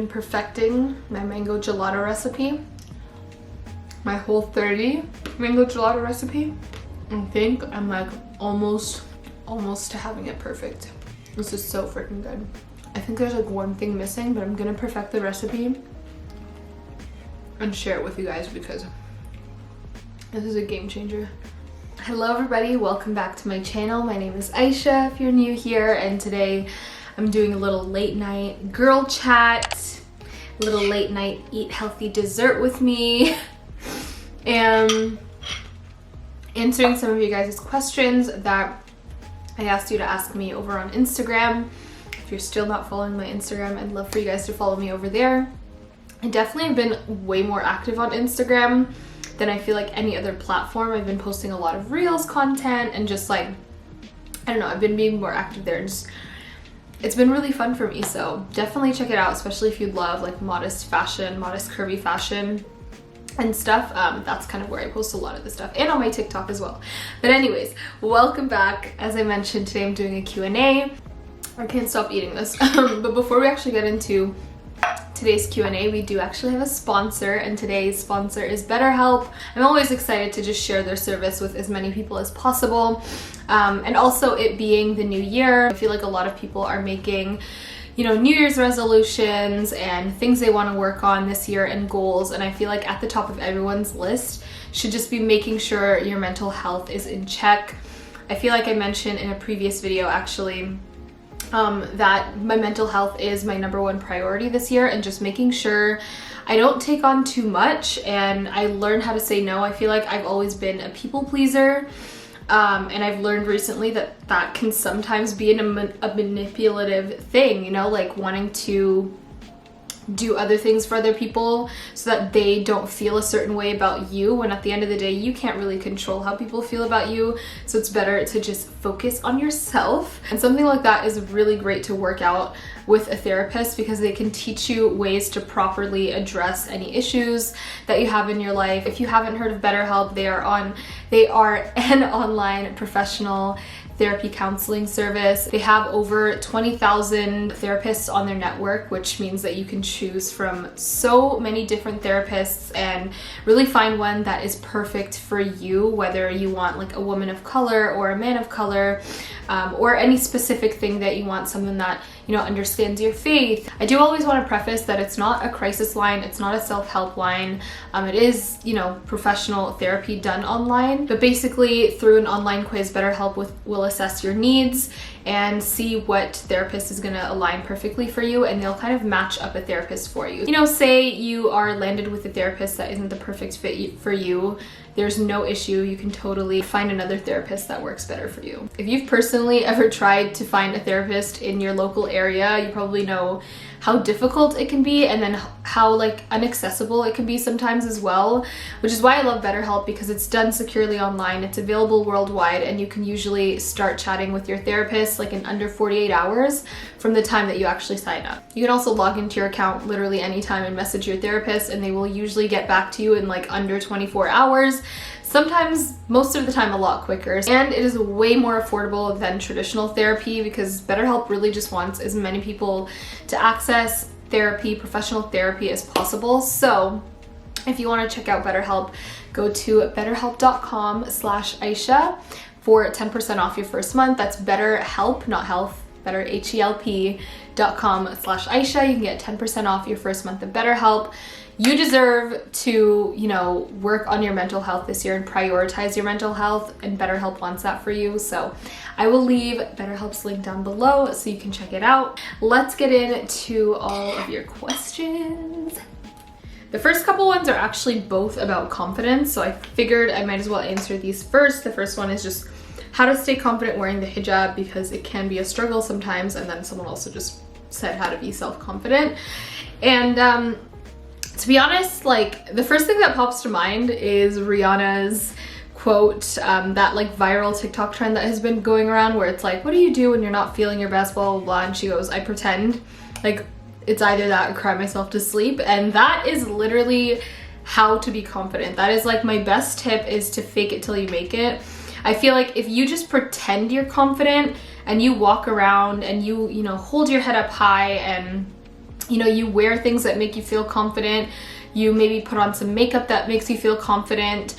been perfecting my mango gelato recipe, my Whole30 mango gelato recipe. I think I'm like almost to having it perfect. This is so freaking good. I think there's like one thing missing, but I'm gonna perfect the recipe and share it with you guys because this is a game changer. Hello everybody, welcome back to my channel. My name is Aysha if you're new here, and today I'm doing a little late night girl chat, a little late night eat healthy dessert with me, and answering some of you guys' questions that I asked you to ask me over on Instagram. If you're still not following my Instagram, I'd love for you guys to follow me over there. I definitely have been way more active on Instagram than I feel like any other platform. I've been posting a lot of Reels content and just like, I don't know, I've been being more active there, and just, it's been really fun for me. So definitely check it out, especially if you love like modest fashion, modest curvy fashion and stuff. That's kind of where I post a lot of the stuff, and on my TikTok as well. But anyways, welcome back. As I mentioned, today I'm doing a Q&A. I can't stop eating this. But before we actually get into today's Q&A, we do actually have a sponsor, and today's sponsor is BetterHelp. I'm always excited to just share their service with as many people as possible. And also it being the new year, I feel like a lot of people are making, you know, New Year's resolutions and things they want to work on this year and goals. And I feel like at the top of everyone's list should just be making sure your mental health is in check. I feel like I mentioned in a previous video actually that my mental health is my #1 priority this year, and just making sure I don't take on too much and I learn how to say no. I feel like I've always been a people pleaser, and I've learned recently that that can sometimes be a manipulative thing, you know, like wanting to do other things for other people so that they don't feel a certain way about you, when at the end of the day you can't really control how people feel about you. So it's better to just focus on yourself, and something like that is really great to work out with a therapist, because they can teach you ways to properly address any issues that you have in your life. If you haven't heard of BetterHelp, they are an online professional therapy counseling service. They have over 20,000 therapists on their network, which means that you can choose from so many different therapists and really find one that is perfect for you, whether you want like a woman of color or a man of color, or any specific thing that you want, someone that, you know, understands your faith. I do always want to preface that it's not a crisis line, it's not a self-help line. It is, you know, professional therapy done online, but basically through an online quiz, BetterHelp will assess your needs and see what therapist is going to align perfectly for you, and they'll kind of match up a therapist for you. You know, say you are landed with a therapist that isn't the perfect fit for you, there's no issue. You can totally find another therapist that works better for you. If you've personally ever tried to find a therapist in your local area, you probably know how difficult it can be, and then how like inaccessible it can be sometimes as well, which is why I love BetterHelp, because it's done securely online, it's available worldwide, and you can usually start chatting with your therapist like in under 48 hours from the time that you actually sign up. You can also log into your account literally anytime and message your therapist, and they will usually get back to you in like under 24 hours. Sometimes, most of the time, a lot quicker. And it is way more affordable than traditional therapy, because BetterHelp really just wants as many people to access therapy, professional therapy as possible. So if you want to check out BetterHelp, go to betterhelp.com/Aysha for 10% off your first month. That's BetterHelp, not health, betterhelp.com/Aysha. You can get 10% off your first month of BetterHelp. You deserve to, you know, work on your mental health this year and prioritize your mental health, and BetterHelp wants that for you. So I will leave BetterHelp's link down below so you can check it out. Let's get into all of your questions. The first couple ones are actually both about confidence, so I figured I might as well answer these first. The first one is just how to stay confident wearing the hijab, because it can be a struggle sometimes, and then someone also just said how to be self-confident. And to be honest, like the first thing that pops to mind is Rihanna's quote, that like viral TikTok trend that has been going around, where it's like, what do you do when you're not feeling your best, blah, blah, blah, and she goes, I pretend. Like, it's either that or cry myself to sleep. And that is literally how to be confident. That is like my best tip, is to fake it till you make it. I feel like if you just pretend you're confident and you walk around and you know, hold your head up high and You know, you wear things that make you feel confident. You maybe put on some makeup that makes you feel confident.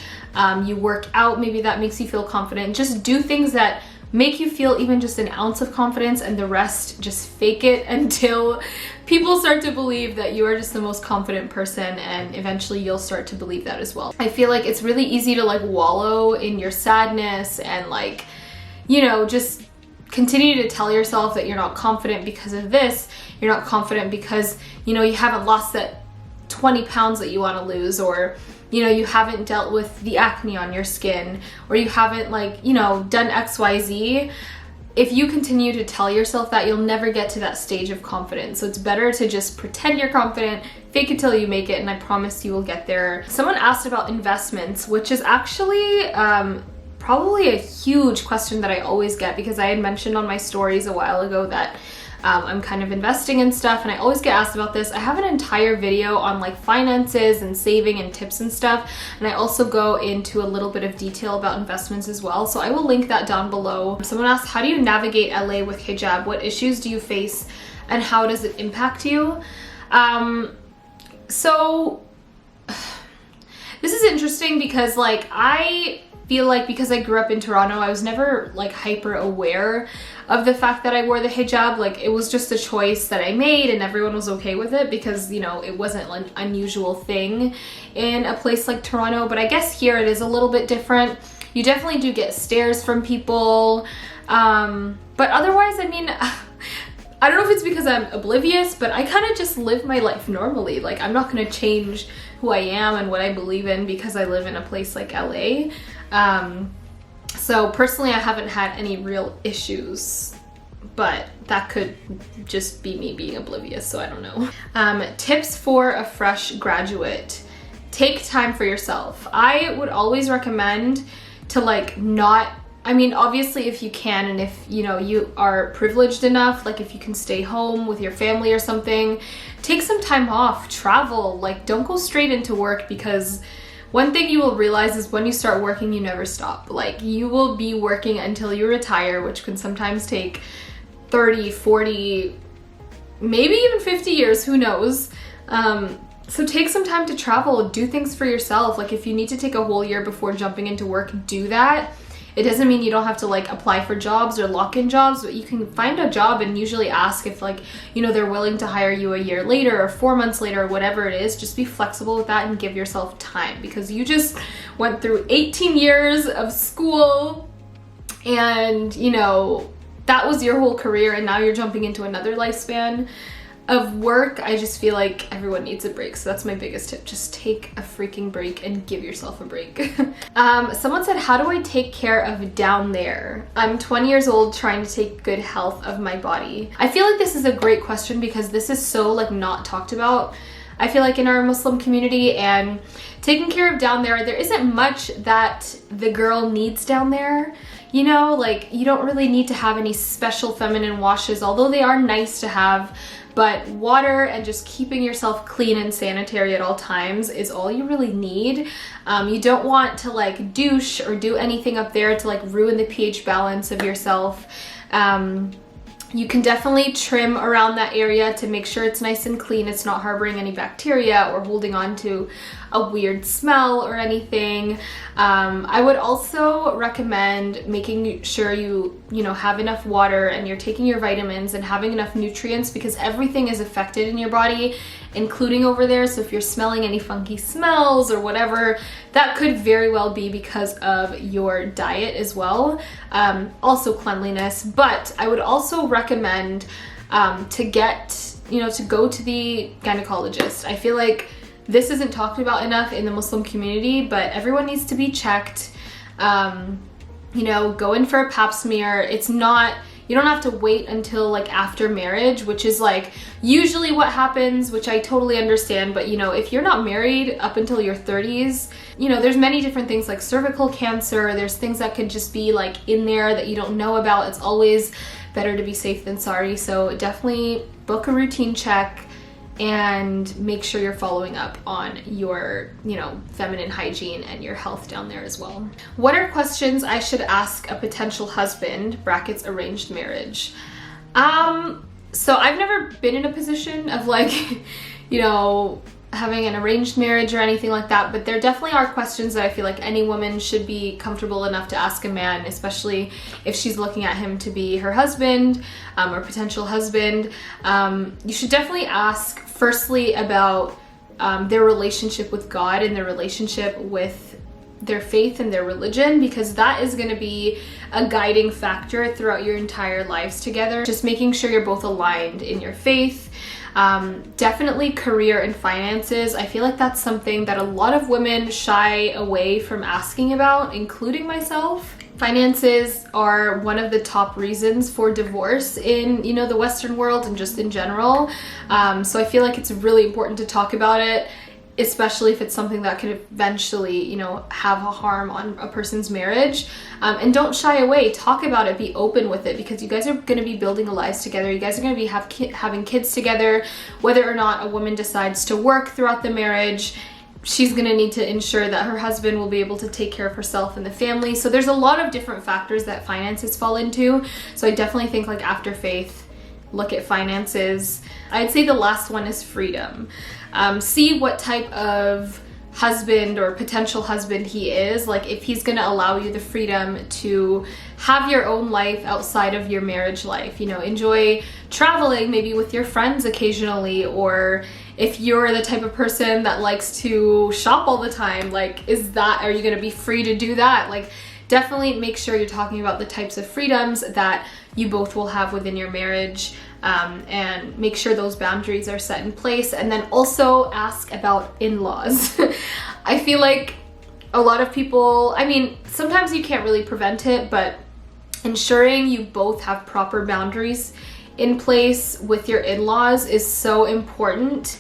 You work out, maybe that makes you feel confident. Just do things that make you feel even just an ounce of confidence, and the rest just fake it until people start to believe that you are just the most confident person, and eventually you'll start to believe that as well. I feel like it's really easy to like wallow in your sadness and like, you know, just continue to tell yourself that you're not confident because of this. You're not confident because, you know, you haven't lost that 20 pounds that you want to lose, or, you know, you haven't dealt with the acne on your skin, or you haven't like, you know, done XYZ. If you continue to tell yourself that, you'll never get to that stage of confidence. So it's better to just pretend you're confident, fake it till you make it, and I promise you will get there. Someone asked about investments, which is actually probably a huge question that I always get, because I had mentioned on my stories a while ago that I'm kind of investing in stuff, and I always get asked about this. I have an entire video on like finances and saving and tips and stuff, and I also go into a little bit of detail about investments as well, so I will link that down below. Someone asked, how do you navigate LA with hijab? What issues do you face and how does it impact you? So this is interesting because like I feel like because I grew up in Toronto, I was never like hyper aware of the fact that I wore the hijab. Like it was just a choice that I made and everyone was okay with it because, you know, it wasn't an unusual thing in a place like Toronto. But I guess here it is a little bit different. You definitely do get stares from people. But otherwise, I mean, I don't know if it's because I'm oblivious, but I kind of just live my life normally. Like I'm not going to change who I am and what I believe in because I live in a place like LA. So personally, I haven't had any real issues, but that could just be me being oblivious, so I don't know. Tips for a fresh graduate. Take time for yourself. I would always recommend to like not, I mean, obviously if you can, and if you know you are privileged enough, like if you can stay home with your family or something, take some time off, travel, like don't go straight into work, because one thing you will realize is when you start working, you never stop. Like you will be working until you retire, which can sometimes take 30, 40, maybe even 50 years, who knows? So take some time to travel, do things for yourself. Like if you need to take a whole year before jumping into work, do that. It doesn't mean you don't have to like apply for jobs or lock in jobs, but you can find a job and usually ask if like, you know, they're willing to hire you a year later or 4 months later or whatever it is. Just be flexible with that and give yourself time, because you just went through 18 years of school and, you know, that was your whole career, and now you're jumping into another lifespan of work. I just feel like everyone needs a break. So that's my biggest tip. Just take a freaking break and give yourself a break. Someone said, how do I take care of down there? I'm 20 years old trying to take good health of my body. I feel like this is a great question because this is so like not talked about, I feel like, in our Muslim community. And taking care of down there isn't much that the girl needs down there. You know, like you don't really need to have any special feminine washes, although they are nice to have. But water and just keeping yourself clean and sanitary at all times is all you really need. You don't want to like douche or do anything up there to like ruin the pH balance of yourself. You can definitely trim around that area to make sure it's nice and clean. It's not harboring any bacteria or holding on to a weird smell or anything. I would also recommend making sure you know, have enough water and you're taking your vitamins and having enough nutrients, because everything is affected in your body, including over there. So if you're smelling any funky smells or whatever, that could very well be because of your diet as well. Also cleanliness, but I would also recommend to go to the gynecologist. I feel like this isn't talked about enough in the Muslim community, but everyone needs to be checked. You know, go in for a pap smear. It's not, you don't have to wait until like after marriage, which is like usually what happens, which I totally understand. But you know, if you're not married up until your 30s, you know, there's many different things like cervical cancer. There's things that could just be like in there that you don't know about. It's always better to be safe than sorry. So definitely book a routine check and make sure you're following up on your, you know, feminine hygiene and your health down there as well. What are questions I should ask a potential husband, brackets arranged marriage? So I've never been in a position of like, you know, having an arranged marriage or anything like that, but there definitely are questions that I feel like any woman should be comfortable enough to ask a man, especially if she's looking at him to be her husband or potential husband. You should definitely ask firstly about their relationship with God and their relationship with their faith and their religion, because that is going to be a guiding factor throughout your entire lives together. Just making sure you're both aligned in your faith. Definitely career and finances. I feel like that's something that a lot of women shy away from asking about, including myself. Finances are one of the top reasons for divorce in, you know, the Western world and just in general. So I feel like it's really important to talk about it, especially if it's something that could eventually, you know, have a harm on a person's marriage. And don't shy away, talk about it, be open with it, because you guys are going to be building lives together. You guys are going to be having kids together. Whether or not a woman decides to work throughout the marriage, she's going to need to ensure that her husband will be able to take care of herself and the family. So there's a lot of different factors that finances fall into. So I definitely think like after faith, look at finances. I'd say the last one is freedom. See what type of husband or potential husband he is. Like if he's going to allow you the freedom to have your own life outside of your marriage life, you know, enjoy traveling maybe with your friends occasionally, or if you're the type of person that likes to shop all the time, like are you going to be free to do that? Like definitely make sure you're talking about the types of freedoms that you both will have within your marriage, and make sure those boundaries are set in place. And then also ask about in-laws. I feel like a lot of people, I mean, sometimes you can't really prevent it, but ensuring you both have proper boundaries in place with your in-laws is so important,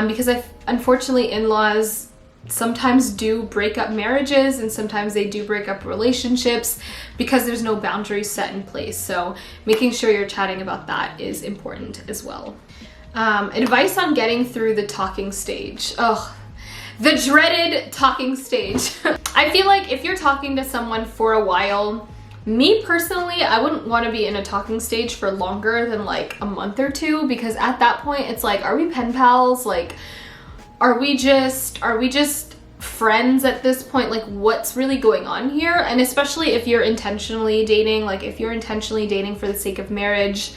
because unfortunately in-laws sometimes do break up marriages, and sometimes they do break up relationships because there's no boundaries set in place. So making sure you're chatting about that is important as well. Advice on getting through the talking stage. Oh, the dreaded talking stage. I feel like if you're talking to someone for a while, me personally, I wouldn't want to be in a talking stage for longer than like a month or two, because at that point it's like, are we pen pals? Like, are we just friends at this point? Like, what's really going on here? And especially if you're intentionally dating, like if you're intentionally dating for the sake of marriage,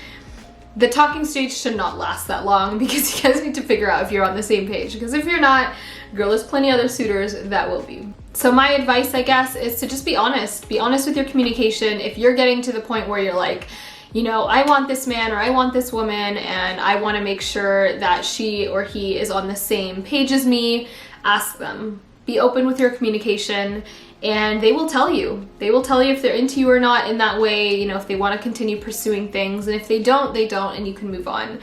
the talking stage should not last that long, because you guys need to figure out if you're on the same page. Because if you're not, girl, there's plenty other suitors that will be. So my advice, I guess, is to just be honest. Be honest with your communication. If you're getting to the point where you're like, you know, I want this man or I want this woman and I want to make sure that she or he is on the same page as me, ask them. Be open with your communication, and they will tell you. They will tell you if they're into you or not in that way, you know, if they want to continue pursuing things. And if they don't, they don't, and you can move on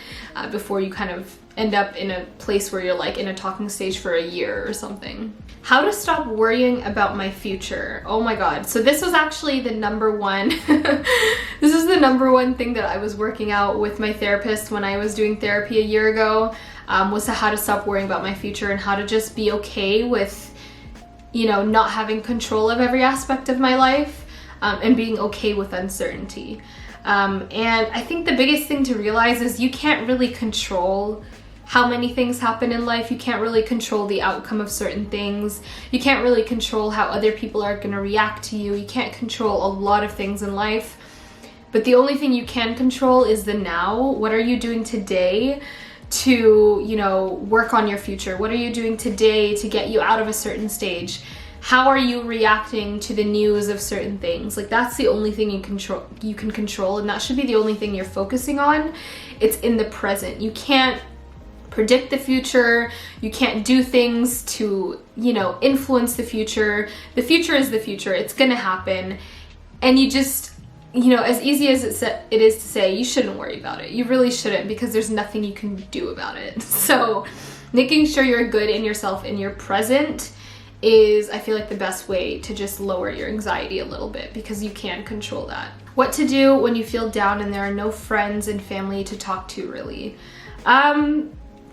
before you kind of end up in a place where you're like in a talking stage for a year or something. How to stop worrying about my future. Oh my God. So this was actually the number one, this is the number one thing that I was working out with my therapist when I was doing therapy a year ago, was how to stop worrying about my future and how to just be okay with, you know, not having control of every aspect of my life, and being okay with uncertainty. And I think the biggest thing to realize is you can't really control how many things happen in life. You can't really control the outcome of certain things. You can't really control how other people are going to react to you. You can't control a lot of things in life. But the only thing you can control is the now. What are you doing today to, you know, work on your future? What are you doing today to get you out of a certain stage? How are you reacting to the news of certain things? Like, that's the only thing you can control, and that should be the only thing you're focusing on. It's in the present. You can't predict the future. You can't do things to, you know, influence the future. The future is the future. It's gonna happen. And you just, you know, as easy as it is to say, you shouldn't worry about it. You really shouldn't, because there's nothing you can do about it. So making sure you're good in yourself in your present is, I feel like, the best way to just lower your anxiety a little bit, because you can control that. What to do when you feel down and there are no friends and family to talk to, really.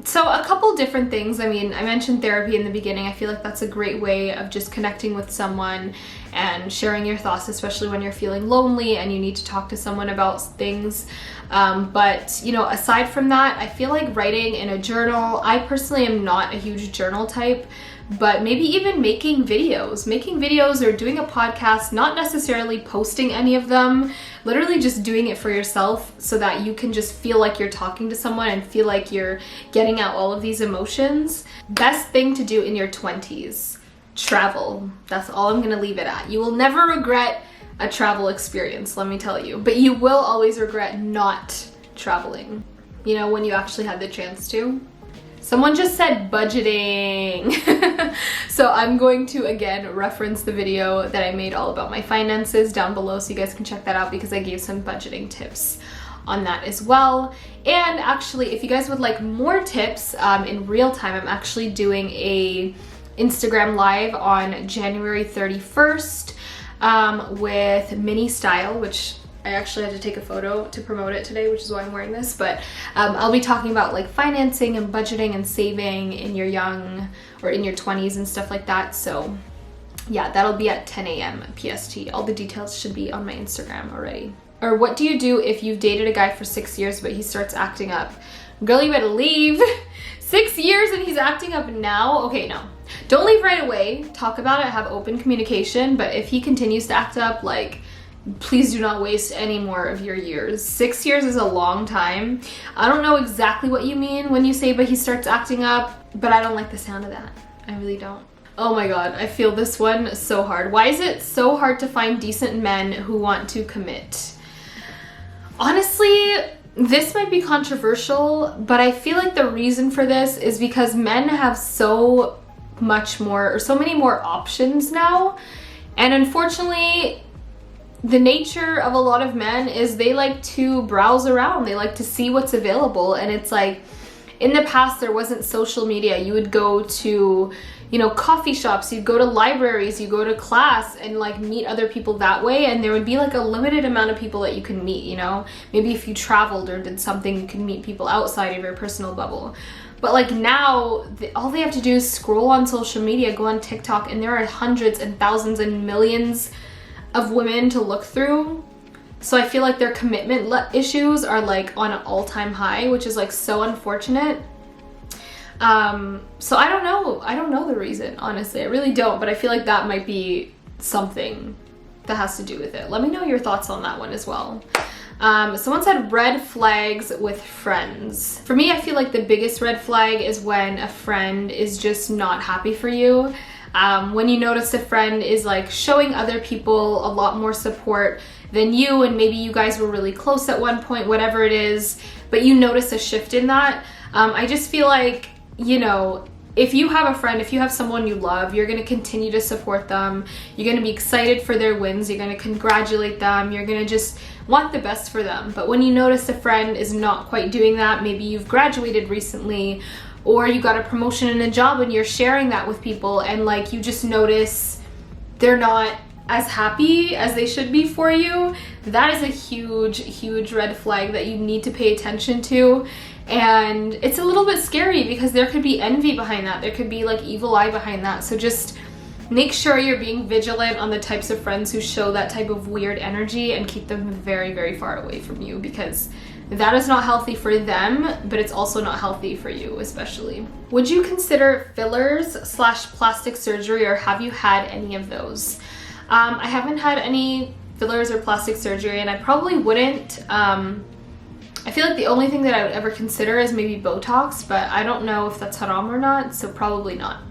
So a couple different things. I mean, I mentioned therapy in the beginning. I feel like that's a great way of just connecting with someone and sharing your thoughts, especially when you're feeling lonely and you need to talk to someone about things. But, you know, aside from that, I feel like writing in a journal, I personally am not a huge journal type, but maybe even making videos or doing a podcast, not necessarily posting any of them, literally just doing it for yourself so that you can just feel like you're talking to someone and feel like you're getting out all of these emotions. Best thing to do in your 20s, travel. That's all I'm gonna leave it at. You will never regret a travel experience, let me tell you, but you will always regret not traveling, you know, when you actually had the chance to. Someone just said budgeting. So I'm going to again reference the video that I made all about my finances down below so you guys can check that out because I gave some budgeting tips on that as well. And actually, if you guys would like more tips in real time, I'm actually doing a Instagram live on January 31st with Mini Style, which I actually had to take a photo to promote it today, which is why I'm wearing this, but I'll be talking about like financing and budgeting and saving in your young or in your 20s and stuff like that. So yeah, that'll be at 10 a.m. PST. All the details should be on my Instagram already. Or what do you do if you've dated a guy for 6 years but he starts acting up? Girl, you better leave. 6 years and he's acting up now? Okay, no. Don't leave right away. Talk about it, have open communication, but if he continues to act up, like, please do not waste any more of your years. 6 years is a long time. I don't know exactly what you mean when you say, but he starts acting up, but I don't like the sound of that. I really don't. Oh my god, I feel this one so hard. Why is it so hard to find decent men who want to commit? Honestly, this might be controversial, but I feel like the reason for this is because men have so much more, or so many more options now. And unfortunately, the nature of a lot of men is they like to browse around. They like to see what's available. And it's like, in the past, there wasn't social media. You would go to, you know, coffee shops, you'd go to libraries, you go to class and like meet other people that way. And there would be like a limited amount of people that you can meet, you know? Maybe if you traveled or did something, you can meet people outside of your personal bubble. But like now, all they have to do is scroll on social media, go on TikTok, and there are hundreds and thousands and millions of women to look through. So I feel like their commitment issues are like on an all-time high, which is like so unfortunate. So I don't know the reason, honestly. I really don't, but I feel like that might be something that has to do with it. Let me know your thoughts on that one as well. Someone said red flags with friends. For me, I feel like the biggest red flag is when a friend is just not happy for you. When you notice a friend is like showing other people a lot more support than you, and maybe you guys were really close at one point, whatever it is, but you notice a shift in that. I just feel like, you know, if you have a friend, if you have someone you love, you're going to continue to support them. You're going to be excited for their wins. You're going to congratulate them. You're going to just want the best for them. But when you notice a friend is not quite doing that, maybe you've graduated recently, or you got a promotion in a job and you're sharing that with people, and like you just notice they're not as happy as they should be for you, that is a huge, huge red flag that you need to pay attention to. And it's a little bit scary because there could be envy behind that. There could be like evil eye behind that. So just make sure you're being vigilant on the types of friends who show that type of weird energy and keep them very, very far away from you, because that is not healthy for them, but it's also not healthy for you especially. Would you consider fillers/plastic surgery, or have you had any of those? I haven't had any fillers or plastic surgery, and I probably wouldn't. I feel like the only thing that I would ever consider is maybe Botox, but I don't know if that's haram or not, so probably not.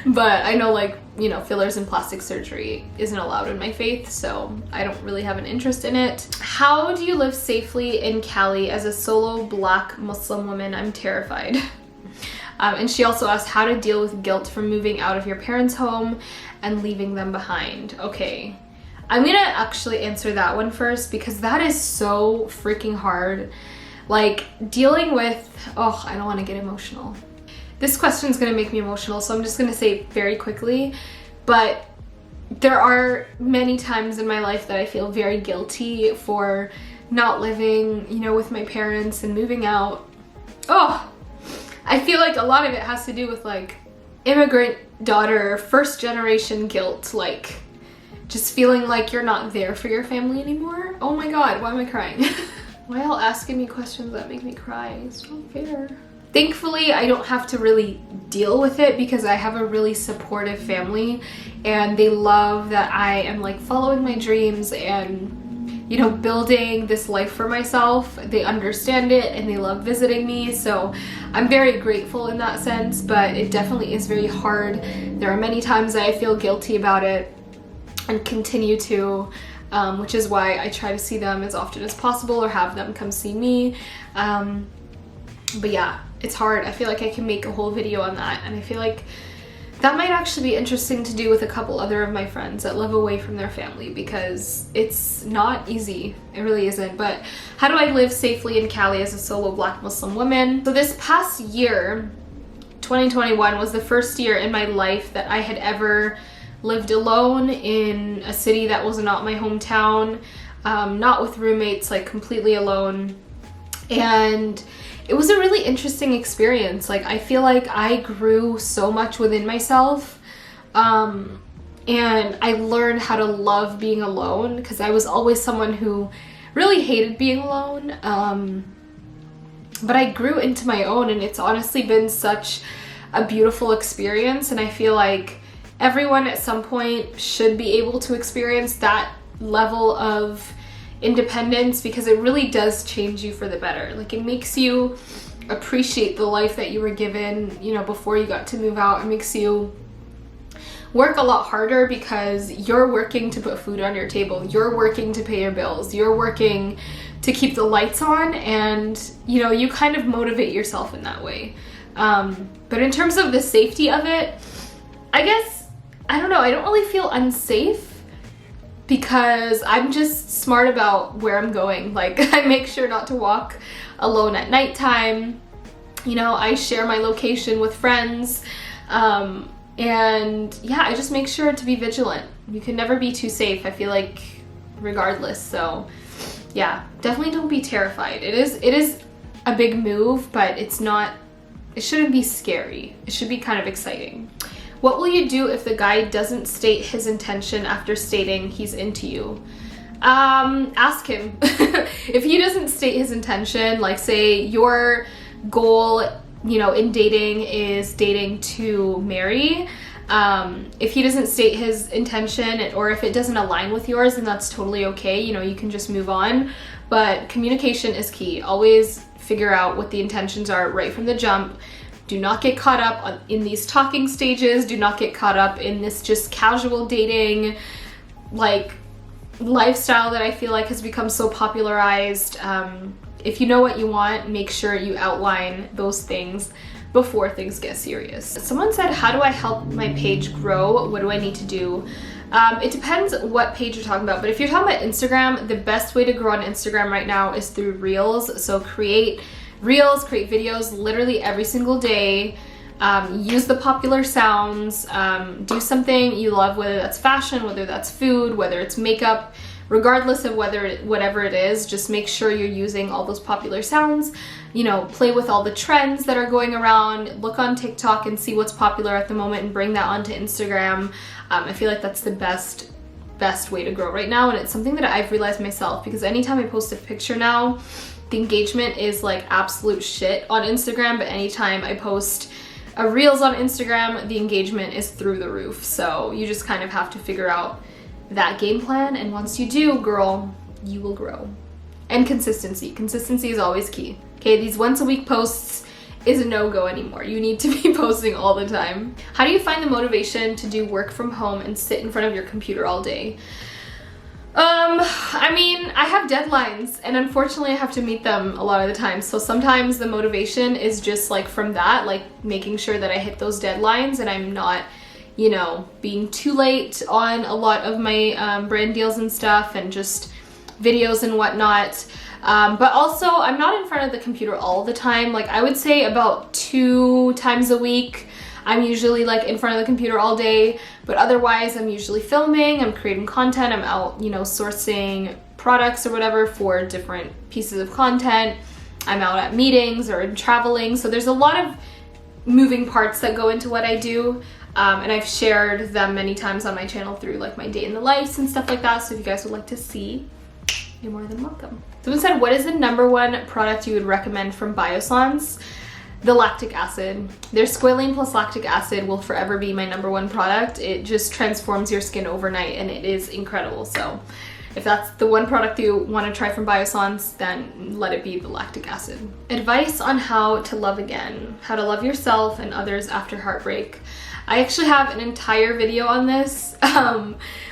But I know, like, you know, fillers and plastic surgery isn't allowed in my faith, so I don't really have an interest in it. How do you live safely in Cali as a solo Black Muslim woman? I'm terrified. And she also asked how to deal with guilt from moving out of your parents' home and leaving them behind. Okay. I'm gonna actually answer that one first, because that is so freaking hard. Like, dealing with, oh, I don't want to get emotional. This question is gonna make me emotional, so I'm just gonna say it very quickly. But there are many times in my life that I feel very guilty for not living, you know, with my parents and moving out. Oh, I feel like a lot of it has to do with like immigrant daughter, first generation guilt, like just feeling like you're not there for your family anymore. Oh my god, why am I crying? Why y'all asking me questions that make me cry? It's not fair. Thankfully, I don't have to really deal with it because I have a really supportive family and they love that I am like following my dreams and, you know, building this life for myself. They understand it and they love visiting me, so I'm very grateful in that sense, but it definitely is very hard. There are many times that I feel guilty about it and continue to, which is why I try to see them as often as possible or have them come see me. But yeah, it's hard. I feel like I can make a whole video on that, and I feel like that might actually be interesting to do with a couple other of my friends that live away from their family, because it's not easy. It really isn't. But how do I live safely in Cali as a solo Black Muslim woman? So this past year, 2021, was the first year in my life that I had ever lived alone in a city that was not my hometown, not with roommates, like completely alone. And it was a really interesting experience. Like, I feel like I grew so much within myself, and I learned how to love being alone, because I was always someone who really hated being alone, but I grew into my own, and it's honestly been such a beautiful experience. And I feel like everyone at some point should be able to experience that level of independence, because it really does change you for the better. Like, it makes you appreciate the life that you were given, you know, before you got to move out. It makes you work a lot harder because you're working to put food on your table, you're working to pay your bills, you're working to keep the lights on, and you know, you kind of motivate yourself in that way. But in terms of the safety of it, I guess, I don't know, I don't really feel unsafe, because I'm just smart about where I'm going. Like, I make sure not to walk alone at nighttime. You know, I share my location with friends. And yeah, I just make sure to be vigilant. You can never be too safe, I feel like, regardless. So yeah, definitely don't be terrified. It is a big move, but it shouldn't be scary. It should be kind of exciting. What will you do if the guy doesn't state his intention after stating he's into you? Ask him. If he doesn't state his intention, like say your goal, you know, in dating is dating to marry, if he doesn't state his intention, or if it doesn't align with yours, then that's totally okay. You know, you can just move on. But communication is key. Always figure out what the intentions are right from the jump. Do not get caught up in these talking stages. Do not get caught up in this just casual dating, like, lifestyle that I feel like has become so popularized. If you know what you want, make sure you outline those things before things get serious. Someone said, how do I help my page grow? What do I need to do? It depends what page you're talking about, but if you're talking about Instagram, the best way to grow on Instagram right now is through Reels. So create Reels, create videos literally every single day. Use the popular sounds, do something you love, whether that's fashion, whether that's food, whether it's makeup, regardless of whatever it is, just make sure you're using all those popular sounds. You know, play with all the trends that are going around, look on TikTok and see what's popular at the moment and bring that onto Instagram. I feel like that's the best way to grow right now, and it's something that I've realized myself, because anytime I post a picture now, the engagement is like absolute shit on Instagram, but anytime I post a Reels on Instagram, the engagement is through the roof. So you just kind of have to figure out that game plan, and once you do, girl, you will grow. And consistency. Consistency is always key. Okay, these once a week posts is a no-go anymore. You need to be posting all the time. How do you find the motivation to do work from home and sit in front of your computer all day? I mean, I have deadlines, and unfortunately I have to meet them a lot of the time. So sometimes the motivation is just like from that, like making sure that I hit those deadlines and I'm not, you know, being too late on a lot of my brand deals and stuff, and just videos and whatnot. But also I'm not in front of the computer all the time. Like, I would say about 2 times a week I'm usually like in front of the computer all day, but otherwise I'm usually filming, I'm creating content, I'm out, you know, sourcing products or whatever for different pieces of content. I'm out at meetings or traveling. So there's a lot of moving parts that go into what I do. And I've shared them many times on my channel through like my day in the life and stuff like that. So if you guys would like to see, you're more than welcome. Someone said, what is the #1 product you would recommend from Biossance? The lactic acid. Their squalane plus lactic acid will forever be my #1 product. It just transforms your skin overnight and it is incredible. So if that's the one product you want to try from Biossance, then let it be the lactic acid. Advice on how to love again. How to love yourself and others after heartbreak. I actually have an entire video on this,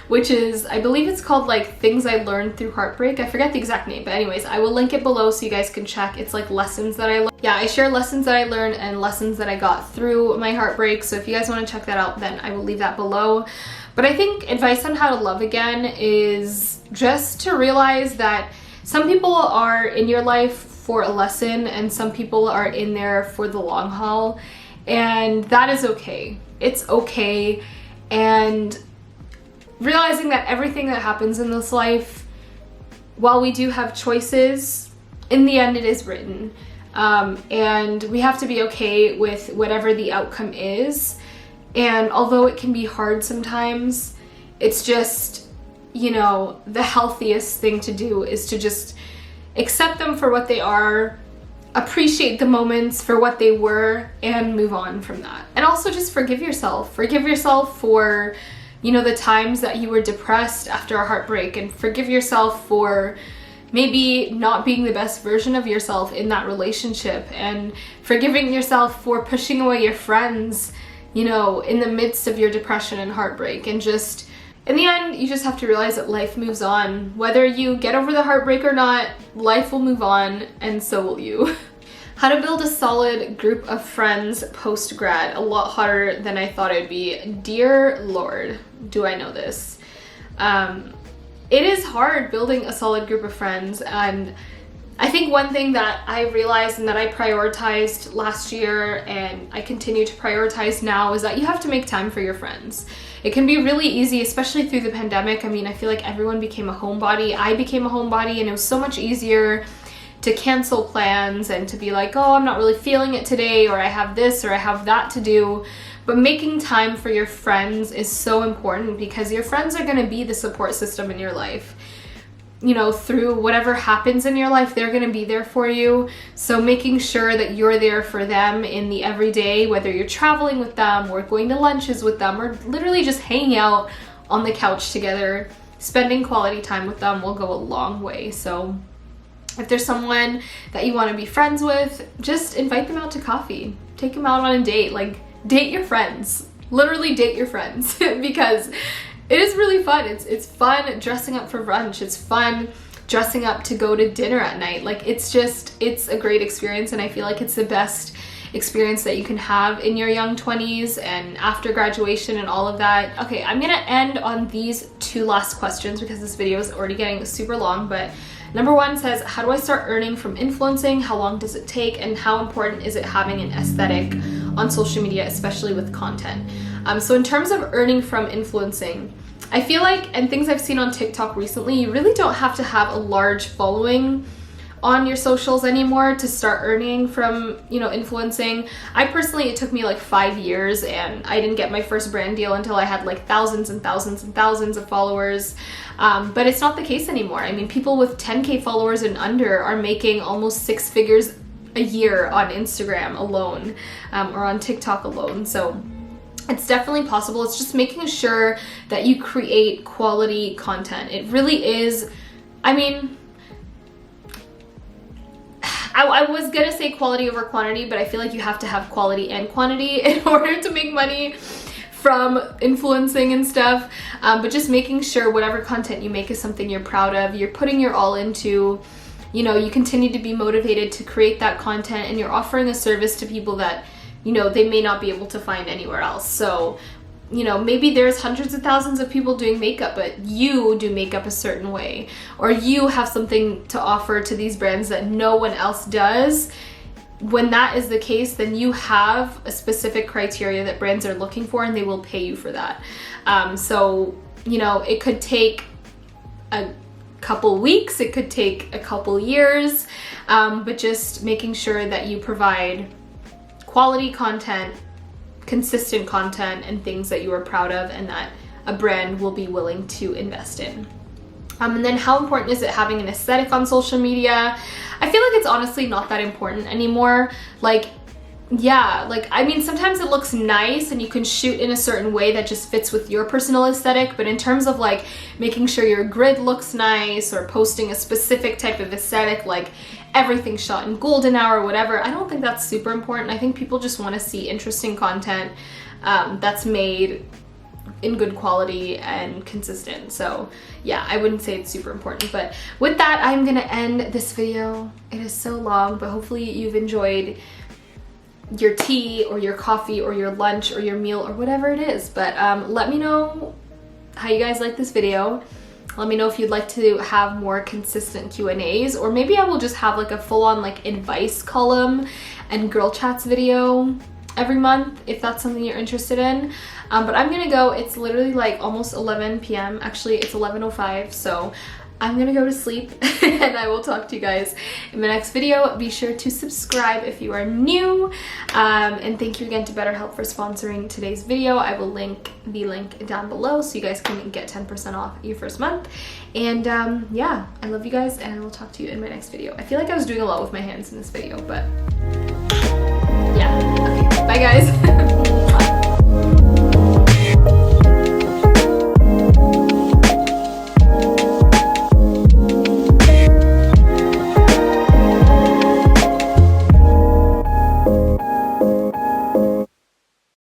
which is, I believe it's called like Things I Learned Through Heartbreak. I forget the exact name, but anyways, I will link it below so you guys can check. It's like lessons that I learned. Yeah, I share lessons that I learned and lessons that I got through my heartbreak. So if you guys want to check that out, then I will leave that below. But I think advice on how to love again is just to realize that some people are in your life for a lesson and some people are in there for the long haul, and that is okay. It's okay. And realizing that everything that happens in this life, while we do have choices, in the end it is written. And we have to be okay with whatever the outcome is. And although it can be hard sometimes, it's just, you know, the healthiest thing to do is to just accept them for what they are, appreciate the moments for what they were, and move on from that. And also just forgive yourself. Forgive yourself for, you know, the times that you were depressed after a heartbreak, and forgive yourself for maybe not being the best version of yourself in that relationship, and forgiving yourself for pushing away your friends, you know, in the midst of your depression and heartbreak. And just, in the end, you just have to realize that life moves on. Whether you get over the heartbreak or not, life will move on, and so will you. How to build a solid group of friends post-grad. A lot harder than I thought it would be. Dear Lord, do I know this. It is hard building a solid group of friends, and I think one thing that I realized and that I prioritized last year and I continue to prioritize now is that you have to make time for your friends. It can be really easy, especially through the pandemic. I mean, I feel like everyone became a homebody. I became a homebody, and it was so much easier to cancel plans and to be like, oh, I'm not really feeling it today, or I have this or I have that to do. But making time for your friends is so important, because your friends are going to be the support system in your life. You know, through whatever happens in your life, they're going to be there for you. So making sure that you're there for them in the everyday, whether you're traveling with them or going to lunches with them or literally just hanging out on the couch together, spending quality time with them will go a long way. So if there's someone that you want to be friends with, just invite them out to coffee. Take them out on a date. Like, date your friends. Literally date your friends because it is really fun. It's fun dressing up for brunch. It's fun dressing up to go to dinner at night. Like, it's a great experience, and I feel like it's the best experience that you can have in your young 20s and after graduation and all of that. Okay, I'm gonna end on these 2 last questions because this video is already getting super long, but #1 says, how do I start earning from influencing? How long does it take? And how important is it having an aesthetic on social media, especially with content? So in terms of earning from influencing, I feel like, and things I've seen on TikTok recently, you really don't have to have a large following on your socials anymore to start earning from, you know, influencing. I personally, it took me like 5 years, and I didn't get my first brand deal until I had like thousands and thousands and thousands of followers. But it's not the case anymore. I mean, people with 10K followers and under are making almost 6 figures a year on Instagram alone, or on TikTok alone. So it's definitely possible. It's just making sure that you create quality content. It really is, I mean, I was gonna say quality over quantity, but I feel like you have to have quality and quantity in order to make money from influencing and stuff. But just making sure whatever content you make is something you're proud of, you're putting your all into, you know, you continue to be motivated to create that content, and you're offering a service to people that, you know, they may not be able to find anywhere else. So, you know, maybe there's hundreds of thousands of people doing makeup, but you do makeup a certain way, or you have something to offer to these brands that no one else does. When that is the case, then you have a specific criteria that brands are looking for, and they will pay you for that. So, you know, it could take a couple weeks, it could take a couple years, but just making sure that you provide quality content, consistent content, and things that you are proud of and that a brand will be willing to invest in. And then how important is it having an aesthetic on social media? I feel like it's honestly not that important anymore. Like, yeah, like, I mean, sometimes it looks nice and you can shoot in a certain way that just fits with your personal aesthetic, but in terms of like making sure your grid looks nice or posting a specific type of aesthetic, like everything shot in golden hour or whatever, I don't think that's super important. I think people just want to see interesting content that's made in good quality and consistent. So yeah, I wouldn't say it's super important, but with that, I'm gonna end this video. It is so long, but hopefully you've enjoyed your tea or your coffee or your lunch or your meal or whatever it is. But let me know how you guys like this video. Let me know if you'd like to have more consistent Q&As, or maybe I will just have like a full-on like advice column and girl chats video every month if that's something you're interested in. But I'm gonna go. It's literally like almost 11 p.m. Actually, it's 11:05, so I'm gonna go to sleep and I will talk to you guys in my next video. Be sure to subscribe if you are new. And thank you again to BetterHelp for sponsoring today's video. I will link the link down below so you guys can get 10% off your first month. And yeah, I love you guys and I will talk to you in my next video. I feel like I was doing a lot with my hands in this video, but yeah. Okay, bye guys.